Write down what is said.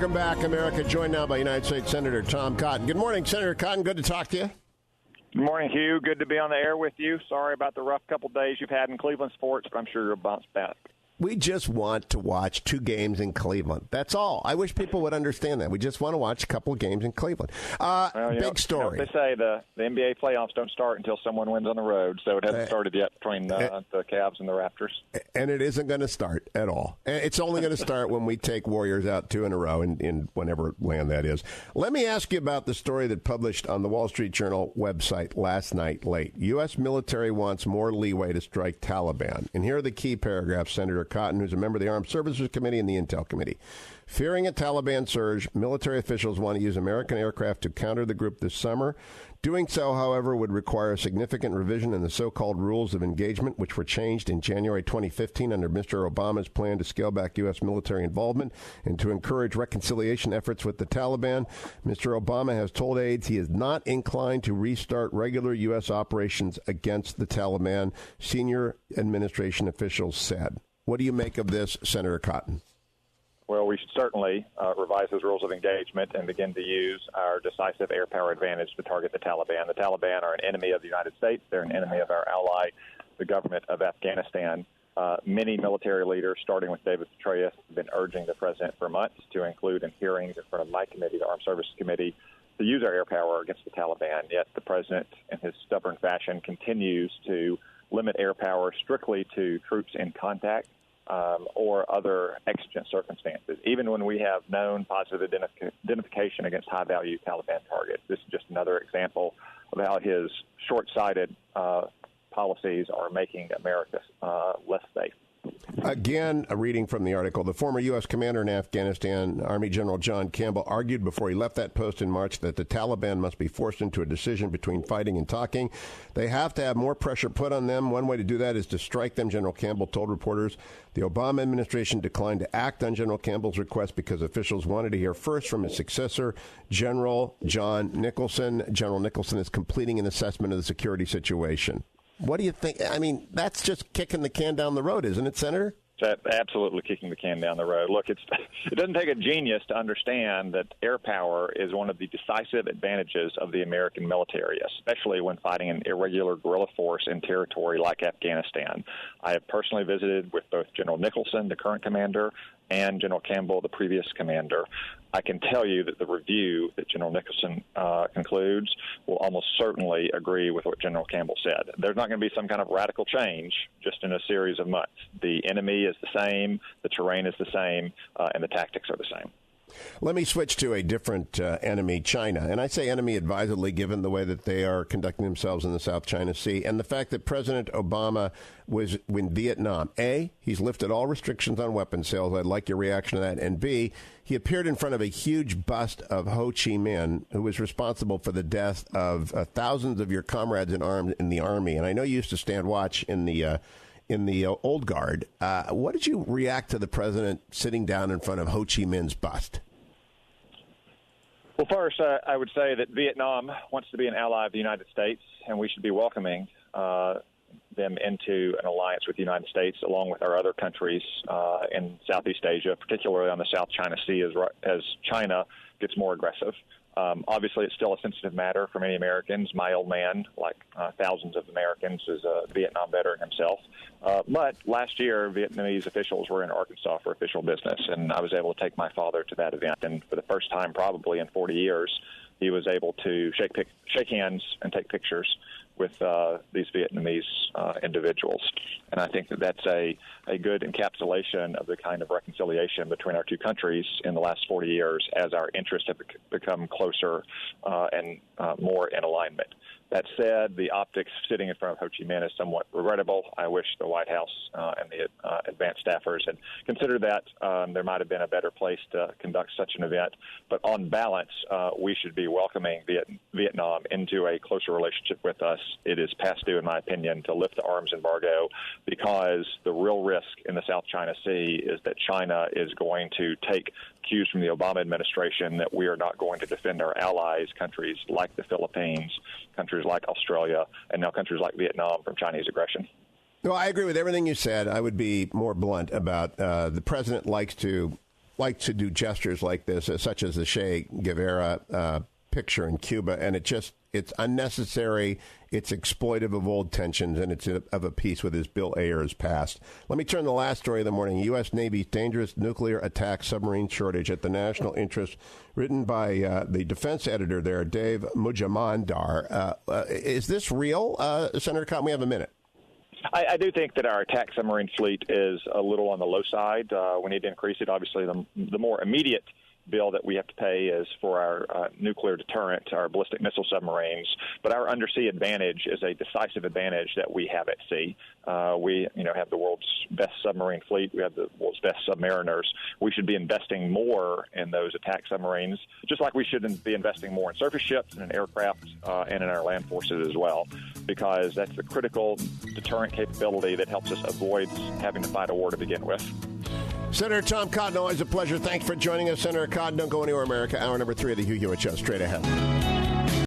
Welcome back, America. Joined now by United States Senator Tom Cotton. Good morning, Senator Cotton. Good to talk to you. Good morning, Hugh. Good to be on the air with you. Sorry about the rough couple days you've had in Cleveland sports, but I'm sure you'll bounce back. We just want to watch 2 games in Cleveland. That's all. I wish people would understand that. We just want to watch a couple of games in Cleveland. Big story. They say the NBA playoffs don't start until someone wins on the road, so it hasn't started yet between the Cavs and the Raptors. And it isn't going to start at all. It's only going to start when we take Warriors out 2 in a row in whenever land that is. Let me ask you about the story that published on the Wall Street Journal website last night late. U.S. military wants more leeway to strike Taliban. And here are the key paragraphs, Senator Cotton, who's a member of the Armed Services Committee and the Intel Committee. Fearing a Taliban surge, military officials want to use American aircraft to counter the group this summer. Doing so, however, would require a significant revision in the so-called rules of engagement, which were changed in January 2015 under Mr. Obama's plan to scale back U.S. military involvement and to encourage reconciliation efforts with the Taliban. Mr. Obama has told aides he is not inclined to restart regular U.S. operations against the Taliban, senior administration officials said. What do you make of this, Senator Cotton? Well, we should certainly revise those rules of engagement and begin to use our decisive air power advantage to target the Taliban. The Taliban are an enemy of the United States. They're an enemy of our ally, the government of Afghanistan. Many military leaders, starting with David Petraeus, have been urging the president for months to include in hearings in front of my committee, the Armed Services Committee, to use our air power against the Taliban. Yet the president, in his stubborn fashion, continues to limit air power strictly to troops in contact or other exigent circumstances, even when we have known positive identification against high-value Taliban targets. This is just another example of how his short-sighted policies are making America less safe. Again, a reading from the article. The former U.S. commander in Afghanistan, Army General John Campbell, argued before he left that post in March that the Taliban must be forced into a decision between fighting and talking. They have to have more pressure put on them. One way to do that is to strike them, General Campbell told reporters. The Obama administration declined to act on General Campbell's request because officials wanted to hear first from his successor, General John Nicholson. General Nicholson is completing an assessment of the security situation. What do you think? I mean, that's just kicking the can down the road, isn't it, Senator? Absolutely kicking the can down the road. Look, it doesn't take a genius to understand that air power is one of the decisive advantages of the American military, especially when fighting an irregular guerrilla force in territory like Afghanistan. I have personally visited with both General Nicholson, the current commander, and General Campbell, the previous commander. I can tell you that the review that General Nicholson concludes will almost certainly agree with what General Campbell said. There's not going to be some kind of radical change just in a series of months. The enemy is the same, the terrain is the same, and the tactics are the same. Let me switch to a different enemy, China. And I say enemy advisedly, given the way that they are conducting themselves in the South China Sea and the fact that President Obama was in Vietnam. A, he's lifted all restrictions on weapons sales. I'd like your reaction to that. And B, he appeared in front of a huge bust of Ho Chi Minh, who was responsible for the death of thousands of your comrades in arms in the Army. And I know you used to stand watch in the old guard. What did you react to the president sitting down in front of Ho Chi Minh's bust? Well, first, I would say that Vietnam wants to be an ally of the United States, and we should be welcoming them into an alliance with the United States, along with our other countries in Southeast Asia, particularly on the South China Sea, as China gets more aggressive. Obviously, it's still a sensitive matter for many Americans. My old man, like thousands of Americans, is a Vietnam veteran himself. But last year, Vietnamese officials were in Arkansas for official business, and I was able to take my father to that event. And for the first time probably in 40 years, he was able to shake hands and take pictures with these Vietnamese individuals. And I think that that's a good encapsulation of the kind of reconciliation between our two countries in the last 40 years as our interests have become closer and more in alignment. That said, the optics sitting in front of Ho Chi Minh is somewhat regrettable. I wish the White House and the advanced staffers had considered that. There might have been a better place to conduct such an event. But on balance, we should be welcoming Vietnam into a closer relationship with us. It is past due, in my opinion, to lift the arms embargo because the real risk in the South China Sea is that China is going to take cues from the Obama administration that we are not going to defend our allies, countries like the Philippines, countries like Australia, and now countries like Vietnam from Chinese aggression. No, I agree with everything you said. I would be more blunt about the president likes to like to do gestures like this, such as the Che Guevara picture in Cuba, and it's unnecessary, it's exploitive of old tensions, and it's of a piece with his Bill Ayers past. Let me turn to the last story of the morning. U.S. Navy's dangerous nuclear attack submarine shortage at the national interest, written by the defense editor there, Dave Mujamandar. Is this real? Senator Cotton, we have a minute. I do think that our attack submarine fleet is a little on the low side. We need to increase it. Obviously, the more immediate bill that we have to pay is for our nuclear deterrent, our ballistic missile submarines. But our undersea advantage is a decisive advantage that we have at sea. We, have the world's best submarine fleet. We have the world's best submariners. We should be investing more in those attack submarines, just like we should be investing more in surface ships and in aircraft and in our land forces as well, because that's the critical deterrent capability that helps us avoid having to fight a war to begin with. Senator Tom Cotton, always a pleasure. Thanks for joining us, Senator Cotton. Don't go anywhere, America. Hour number 3 of the Hugh Hewitt Show. Straight ahead.